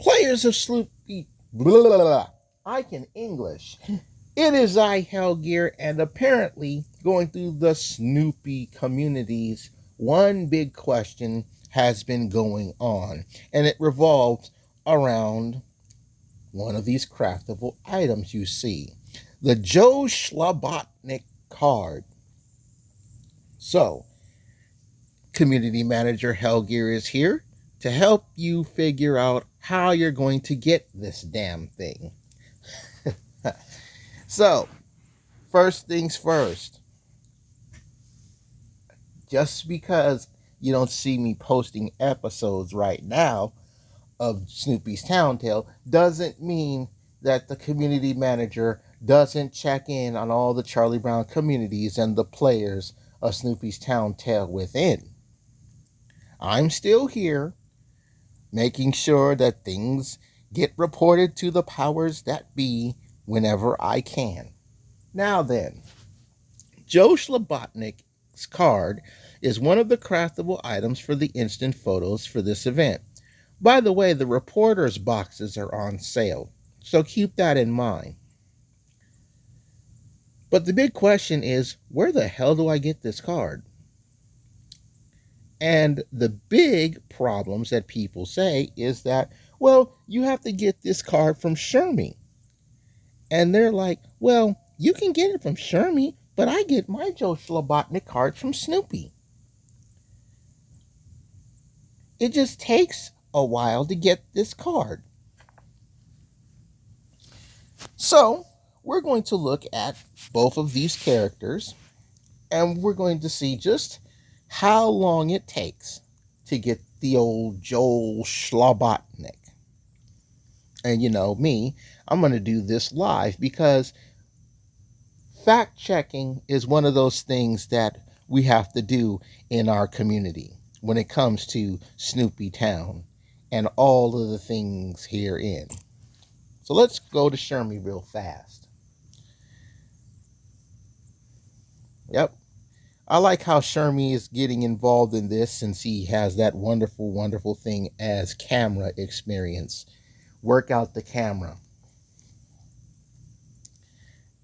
Players of Sloopy, blah, blah, blah. I can English. It is I, Hellgear, and apparently going through the Snoopy communities, one big question has been going on, and it revolves around one of these craftable items you see, the Joe Schlabotnik card. So, Community Manager Hellgear is here to help you figure out how you're going to get this damn thing. So, first things first, just because you don't see me posting episodes right now of Snoopy's Town Tale doesn't mean that the community manager doesn't check in on all the Charlie Brown communities and the players of Snoopy's Town Tale within. I'm still here, making sure that things get reported to the powers that be whenever I can. Now then, Joe Schlabotnik's card is one of the craftable items for the instant photos for this event. By the way, the reporters' boxes are on sale, so keep that in mind. But the big question is, where the hell do I get this card? And the big problems that people say is that, well, you have to get this card from Shermie. And they're like, well, you can get it from Shermie, but I get my Joe Schlabotnik cards from Snoopy. It just takes a while to get this card. So, we're going to look at both of these characters, and we're going to see just how long it takes to get the old Joel Schlabotnik. And you know me, I'm going to do this live because fact checking is one of those things that we have to do in our community when it comes to Snoopy Town and all of the things herein. So let's go to Shermie real fast. Yep. I like how Shermie is getting involved in this since he has that wonderful, wonderful thing as camera experience. Work out the camera.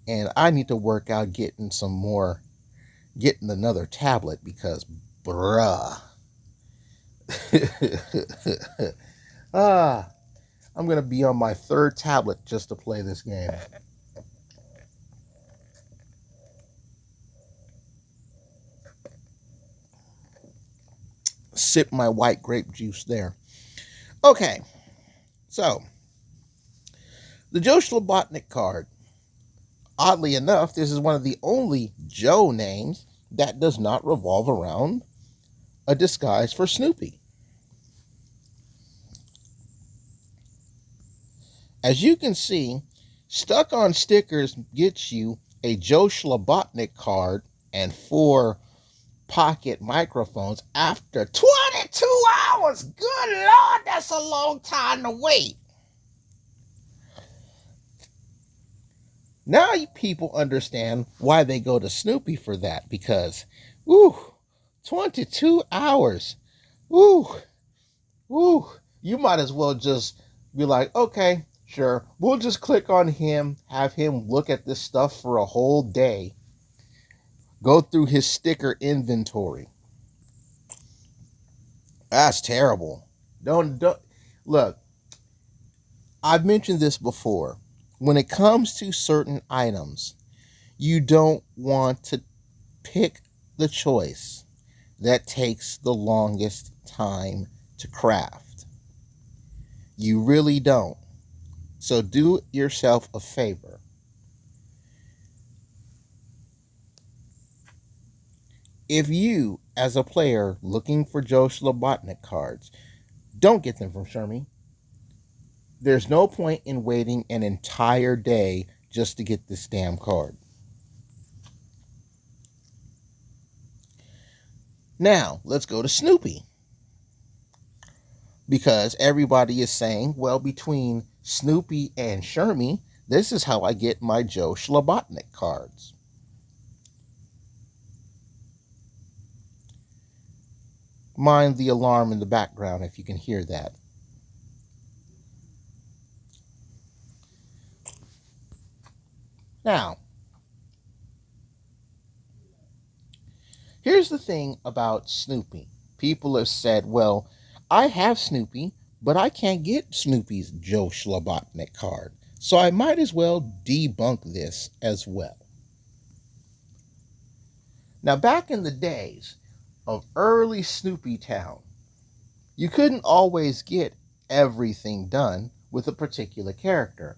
And I need to work out getting another tablet because, bruh. I'm going to be on my third tablet just to play this game. Sip my white grape juice there. Okay, so the Joe Schlabotnik card. Oddly enough, this is one of the only Joe names that does not revolve around a disguise for Snoopy. As you can see, stuck on stickers gets you a Joe Schlabotnik card and 4 pocket microphones after 22 hours. Good Lord, that's a long time to wait. Now people understand why they go to Snoopy for that, because, 22 hours. You might as well just be like, okay, sure, we'll just click on him, have him look at this stuff for a whole day, go through his sticker inventory. That's terrible. Don't look. I've mentioned this before. When it comes to certain items, you don't want to pick the choice that takes the longest time to craft. You really don't. So do yourself a favor. If you, as a player looking for Joe Schlabotnik cards, don't get them from Shermie, there's no point in waiting an entire day just to get this damn card. Now, let's go to Snoopy. Because everybody is saying, well, between Snoopy and Shermie, this is how I get my Joe Schlabotnik cards. Mind the alarm in the background if you can hear that. Now, here's the thing about Snoopy. People have said, well, I have Snoopy, but I can't get Snoopy's Joe Schlabotnik card. So I might as well debunk this as well. Now, back in the days of early Snoopy Town, you couldn't always get everything done with a particular character.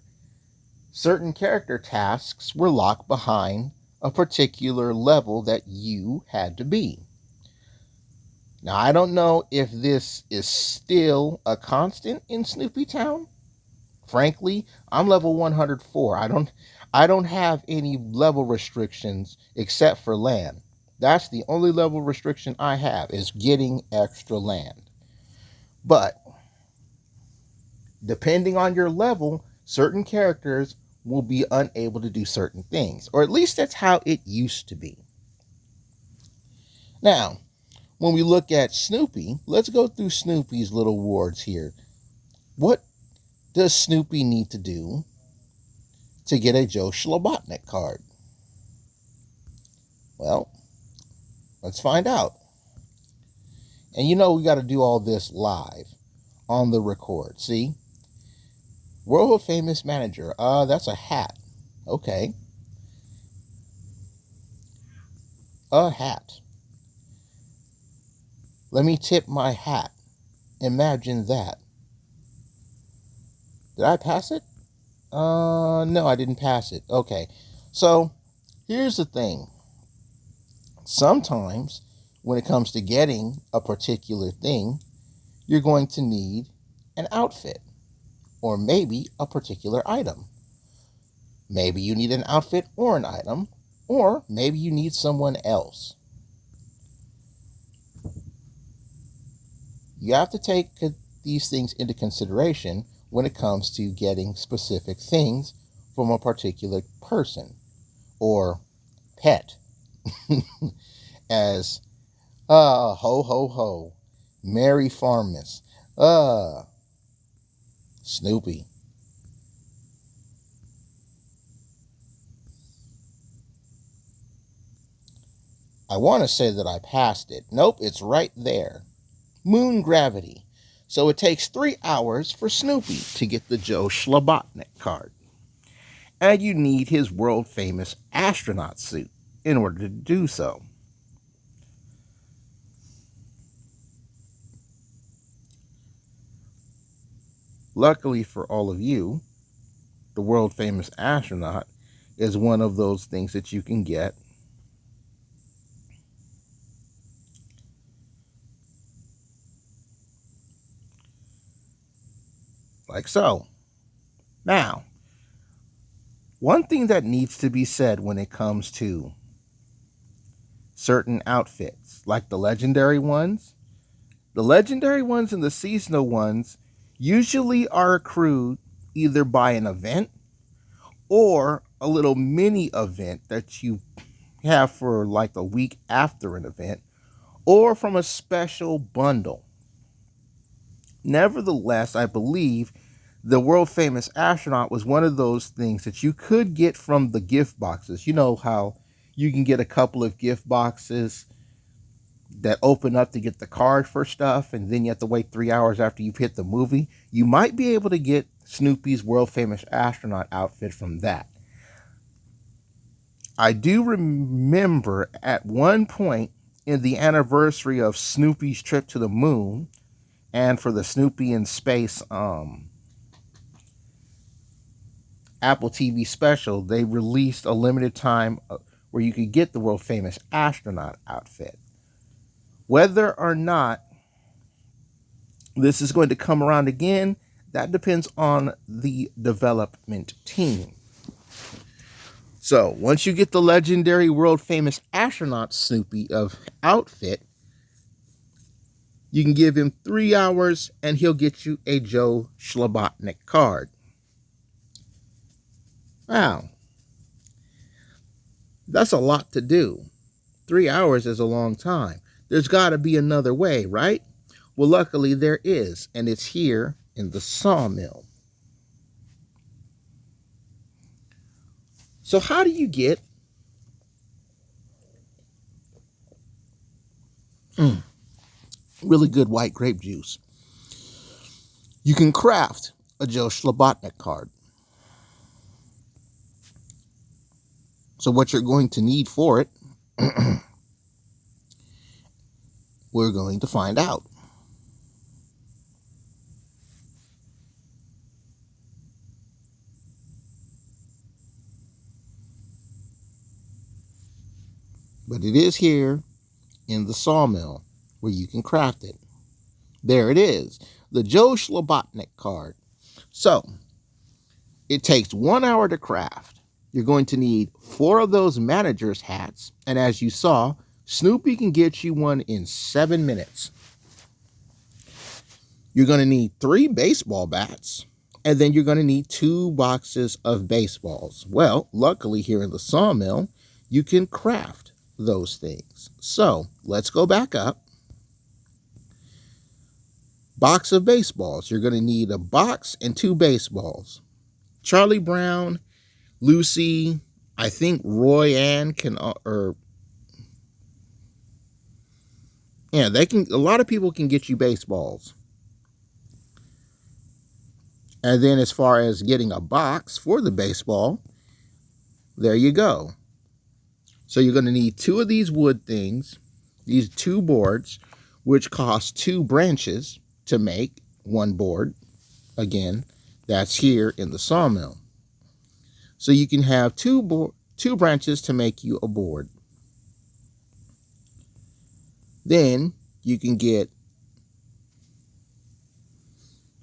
Certain character tasks were locked behind a particular level that you had to be. Now, I don't know if this is still a constant in Snoopy Town. Frankly, I'm level 104. I don't have any level restrictions except for land. That's the only level restriction I have is getting extra land. But depending on your level, certain characters will be unable to do certain things, or at least that's how it used to be. Now, when we look at Snoopy, let's go through Snoopy's little wards here. What does Snoopy need to do to get a Joe Schlabotnik card? Well, let's find out. And you know we got to do all this live on the record. See? World famous manager. That's a hat. Okay. A hat. Let me tip my hat. Imagine that. Did I pass it? No, I didn't pass it. Okay. So, here's the thing. Sometimes, when it comes to getting a particular thing, you're going to need an outfit, or maybe a particular item. Maybe you need an outfit or an item, or maybe you need someone else. You have to take these things into consideration when it comes to getting specific things from a particular person or pet. As ho ho ho, Merry Farmus, Snoopy. I want to say that I passed it. Nope, it's right there. Moon gravity. So it takes 3 hours for Snoopy to get the Joe Schlabotnik card. And you need his world famous astronaut suit in order to do so. Luckily for all of you, the world famous astronaut is one of those things that you can get like so. Now, one thing that needs to be said when it comes to certain outfits, like the legendary ones and the seasonal ones usually are accrued either by an event or a little mini event that you have for like a week after an event, or from a special bundle. Nevertheless, I believe the world famous astronaut was one of those things that you could get from the gift boxes. You know how you can get a couple of gift boxes that open up to get the card for stuff, and then you have to wait 3 hours after you've hit the movie. You might be able to get Snoopy's world famous astronaut outfit from that. I do remember at one point in the anniversary of Snoopy's trip to the moon, and for the Snoopy in Space Apple TV special, they released a limited time where you could get the world famous astronaut outfit. Whether or not this is going to come around again, that depends on the development team. So once you get the legendary world famous astronaut Snoopy of outfit, you can give him 3 hours and he'll get you a Joe Schlabotnik card. Wow, that's a lot to do. 3 hours is a long time. There's got to be another way, right? Well, luckily there is, and it's here in the sawmill. So how do you get really good white grape juice? You can craft a Joe Schlabotnik card. So what you're going to need for it, we're going to find out. But it is here in the sawmill where you can craft it. There it is, the Joe Schlabotnik card. So it takes 1 hour to craft. You're going to need 4 of those manager's hats, and as you saw, Snoopy can get you one in 7 minutes. You're going to need 3 baseball bats, and then you're going to need 2 boxes of baseballs. Well, luckily here in the sawmill, you can craft those things. So let's go back up. Box of baseballs. You're going to need a box and 2 baseballs. Charlie Brown, Lucy, I think Roy Ann can, they can, a lot of people can get you baseballs. And then as far as getting a box for the baseball, there you go. So you're going to need 2 of these wood things, these 2 boards, which cost 2 branches to make 1 board. Again, that's here in the sawmill. So you can have 2 branches to make you a board. Then you can get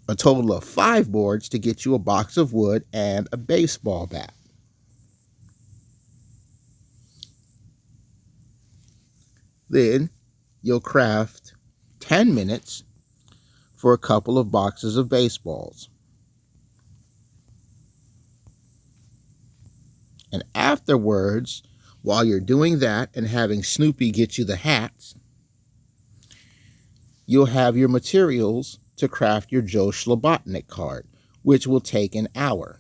a total of 5 boards to get you a box of wood and a baseball bat. Then you'll craft 10 minutes for a couple of boxes of baseballs. And afterwards, while you're doing that and having Snoopy get you the hats, you'll have your materials to craft your Joe Schlabotnik card, which will take an hour.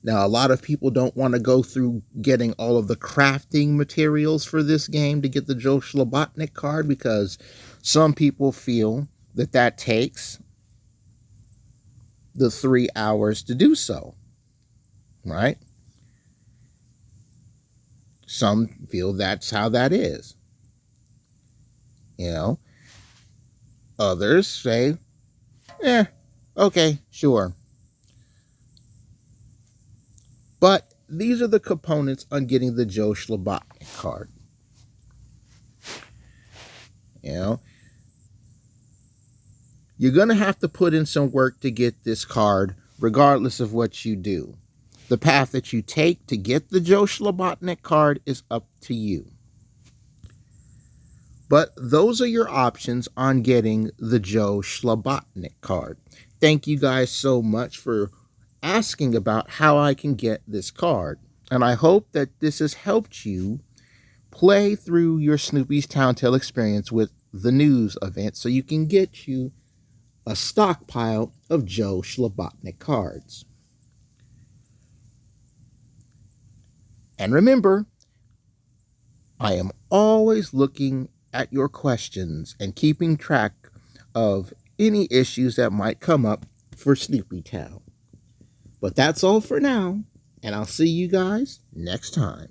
Now, a lot of people don't want to go through getting all of the crafting materials for this game to get the Joe Schlabotnik card because some people feel that that takes the 3 hours to do so, right? Some feel that's how that is. You know, others say, okay, sure. But these are the components on getting the Joe Schlabotnik card. You know, you're going to have to put in some work to get this card, regardless of what you do. The path that you take to get the Joe Schlabotnik card is up to you. But those are your options on getting the Joe Schlabotnik card. Thank you guys so much for asking about how I can get this card. And I hope that this has helped you play through your Snoopy's Town Tale experience with the news event so you can get you a stockpile of Joe Schlabotnik cards. And remember, I am always looking at your questions and keeping track of any issues that might come up for Snoopy Town. But that's all for now, and I'll see you guys next time.